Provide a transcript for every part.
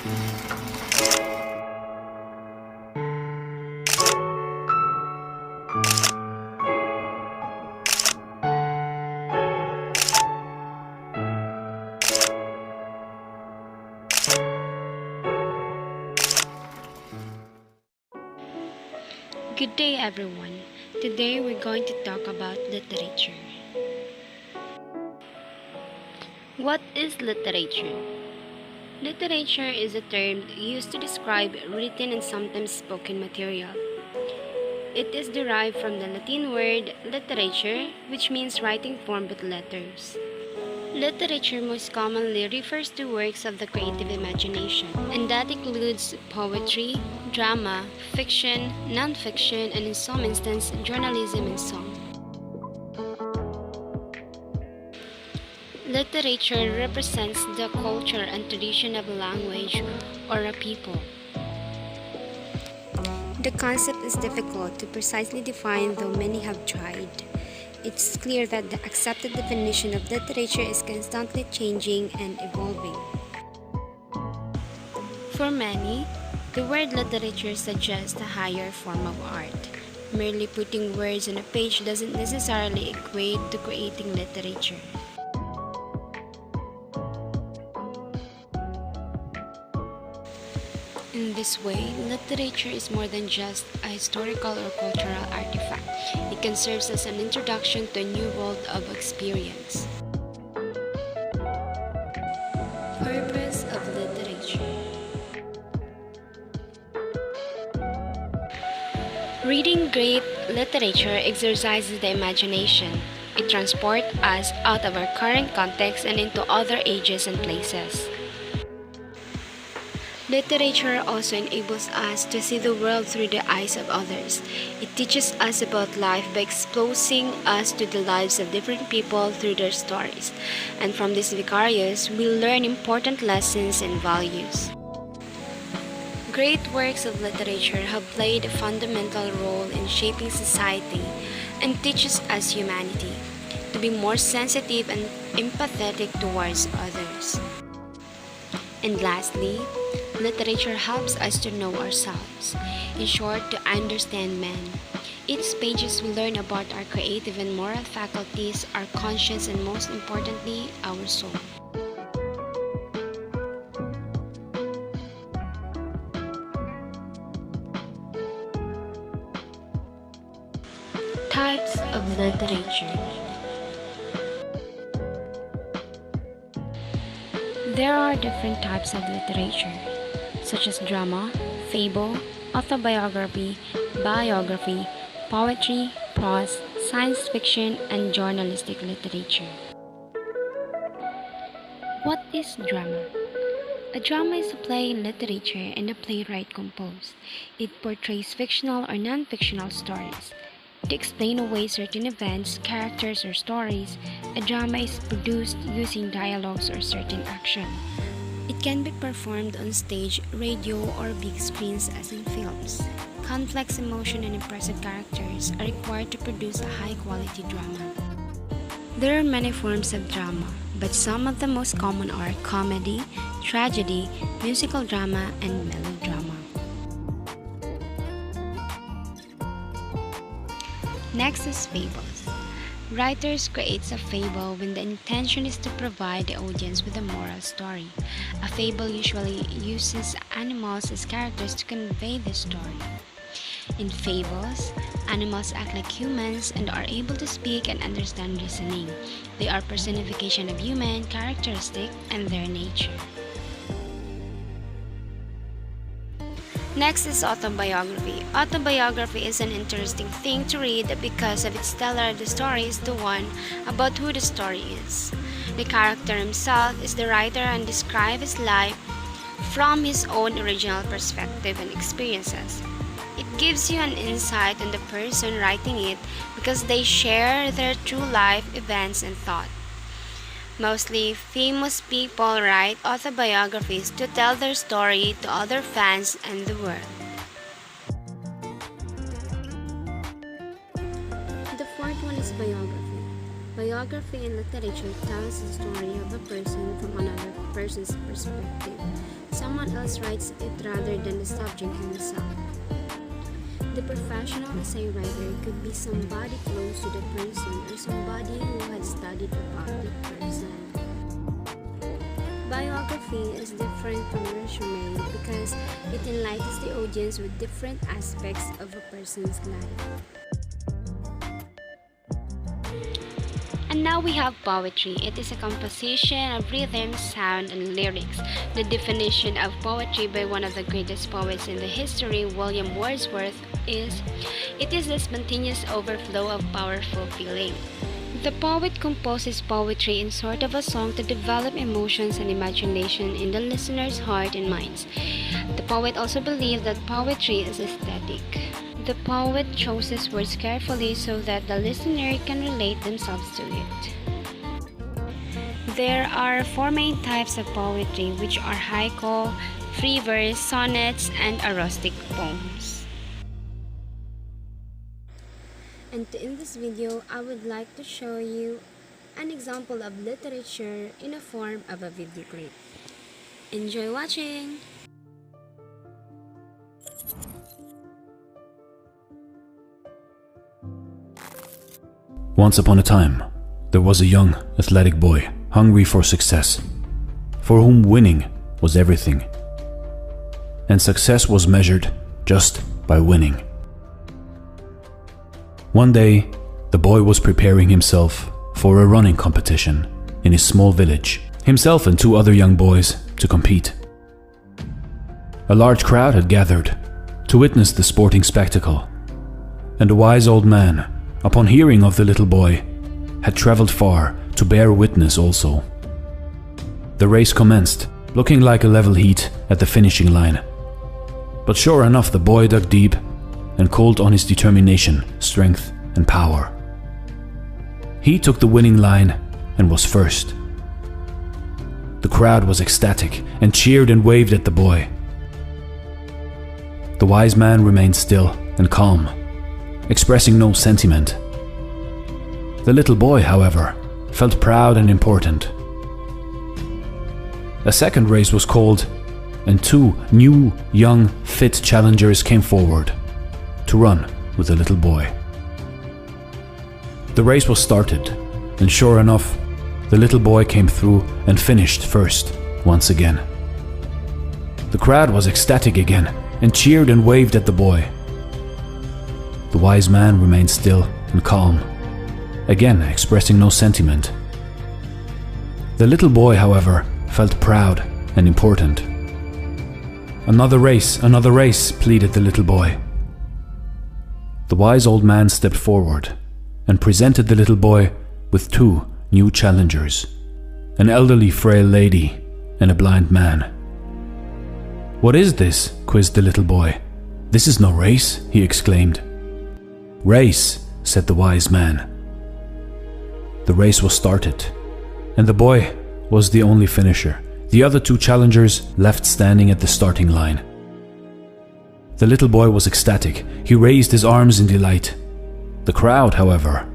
Good day, everyone. Today we're going to talk about literature. What is literature? Literature is a term used to describe written and sometimes spoken material. It is derived from the Latin word literature, which means writing form with letters. Literature most commonly refers to works of the creative imagination, and that includes poetry, drama, fiction, non-fiction, and in some instances, journalism and song. Literature represents the culture and tradition of a language or a people. The concept is difficult to precisely define, though many have tried. It's clear that the accepted definition of literature is constantly changing and evolving. For many, the word literature suggests a higher form of art. Merely putting words on a page doesn't necessarily equate to creating literature. In this way, literature is more than just a historical or cultural artifact. It can serve as an introduction to a new world of experience. Purpose of literature. Reading great literature exercises the imagination. It transports us out of our current context and into other ages and places. Literature also enables us to see the world through the eyes of others. It teaches us about life by exposing us to the lives of different people through their stories. And from these vicarious, we learn important lessons and values. Great works of literature have played a fundamental role in shaping society and teaches us humanity to be more sensitive and empathetic towards others. And lastly, literature helps us to know ourselves. In short, to understand men. Its pages we learn about our creative and moral faculties, our conscience, and most importantly, our soul. Types of literature. There are different types of literature, such as drama, fable, autobiography, biography, poetry, prose, science fiction, and journalistic literature. What is drama? A drama is a play in literature and a playwright composed. It portrays fictional or non-fictional stories. To explain away certain events, characters, or stories, a drama is produced using dialogues or certain action. It can be performed on stage, radio, or big screens as in films. Complex emotion and impressive characters are required to produce a high-quality drama. There are many forms of drama, but some of the most common are comedy, tragedy, musical drama, and melodrama. Next is fables. Writers create a fable when the intention is to provide the audience with a moral story. A fable usually uses animals as characters to convey the story. In fables, animals act like humans and are able to speak and understand reasoning. They are personification of human characteristics and their nature. Next is autobiography. Autobiography is an interesting thing to read because of its teller. The story is the one about who the story is. The character himself is the writer and describes his life from his own original perspective and experiences. It gives you an insight on the person writing it because they share their true life events and thoughts. Mostly, famous people write autobiographies to tell their story to other fans and the world. The fourth one is biography. Biography in literature tells the story of a person from another person's perspective. someone else writes it rather than the subject himself. The professional essay writer could be somebody close to the person or somebody who had studied about the person. Biography is different from resume because it enlightens the audience with different aspects of a person's life. And now we have poetry. It is a composition of rhythm, sound, and lyrics. The definition of poetry by one of the greatest poets in the history, William Wordsworth, is, "It is the spontaneous overflow of powerful feeling." The poet composes poetry in sort of a song to develop emotions and imagination in the listener's heart and minds. The poet also believed that poetry is aesthetic. The poet chooses words carefully so that the listener can relate themselves to it. There are four main types of poetry, which are haiku, free verse, sonnets, and acrostic poems. And to end this video, I would like to show you an example of literature in the form of a video clip. Enjoy watching! Once upon a time, there was a young, athletic boy, hungry for success, for whom winning was everything. And success was measured just by winning. One day, the boy was preparing himself for a running competition in his small village, himself and two other young boys to compete. A large crowd had gathered to witness the sporting spectacle, and a wise old man, upon hearing of the little boy, had traveled far to bear witness also. The race commenced, looking like a level heat at the finishing line. But sure enough, the boy dug deep and called on his determination, strength, and power. He took the winning line and was first. The crowd was ecstatic and cheered and waved at the boy. The wise man remained still and calm, expressing no sentiment. The little boy, however, felt proud and important. A second race was called, and two new, young, fit challengers came forward to run with the little boy. The race was started, and sure enough, the little boy came through and finished first once again. The crowd was ecstatic again and cheered and waved at the boy. The wise man remained still and calm, again expressing no sentiment. The little boy, however, felt proud and important. Another race, pleaded the little boy. The wise old man stepped forward and presented the little boy with two new challengers, an elderly frail lady and a blind man. "What is this?" quizzed the little boy. "This is no race," he exclaimed. "Race," said the wise man. The race was started, and the boy was the only finisher. The other two challengers left standing at the starting line. The little boy was ecstatic. He raised his arms in delight. The crowd, however,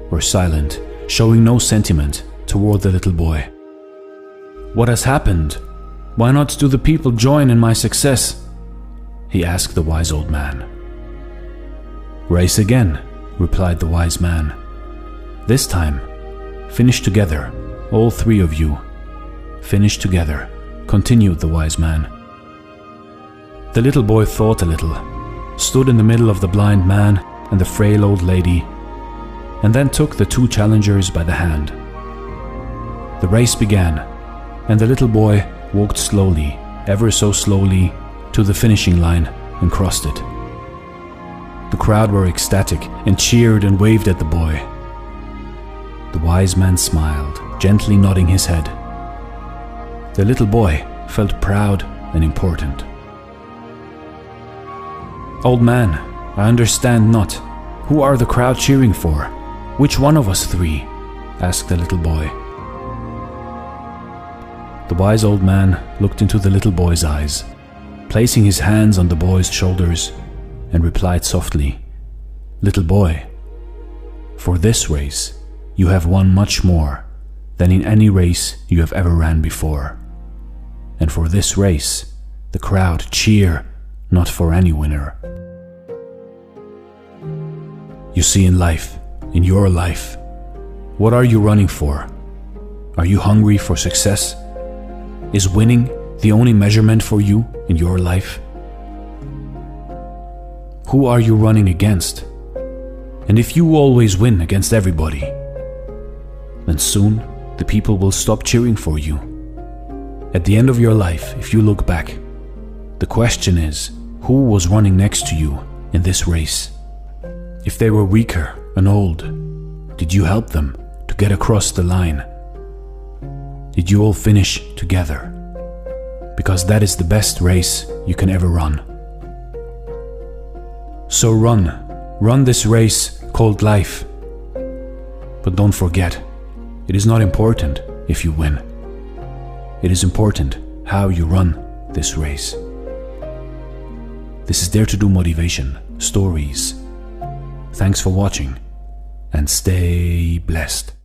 were silent, showing no sentiment toward the little boy. "What has happened? Why not do the people join in my success?" he asked the wise old man. "Race again," replied the wise man. "This time, finish together, all three of you. Finish together," continued the wise man. The little boy thought a little, stood in the middle of the blind man and the frail old lady, and then took the two challengers by the hand. The race began, and the little boy walked slowly, ever so slowly, to the finishing line and crossed it. The crowd were ecstatic and cheered and waved at the boy. The wise man smiled, gently nodding his head. The little boy felt proud and important. "Old man, I understand not. Who are the crowd cheering for? Which one of us three?" asked the little boy. The wise old man looked into the little boy's eyes, placing his hands on the boy's shoulders, and replied softly, "Little boy, for this race you have won much more than in any race you have ever ran before. And for this race, the crowd cheer not for any winner. You see, in life, in your life, what are you running for? Are you hungry for success? Is winning the only measurement for you in your life? Who are you running against? And if you always win against everybody, then soon the people will stop cheering for you. At the end of your life, if you look back, the question is, who was running next to you in this race? If they were weaker and old, did you help them to get across the line? Did you all finish together? Because that is the best race you can ever run. So run this race called life. But don't forget, it is not important if you win. It is important how you run this race. This is Dare to Do Motivation Stories. Thanks for watching and stay blessed.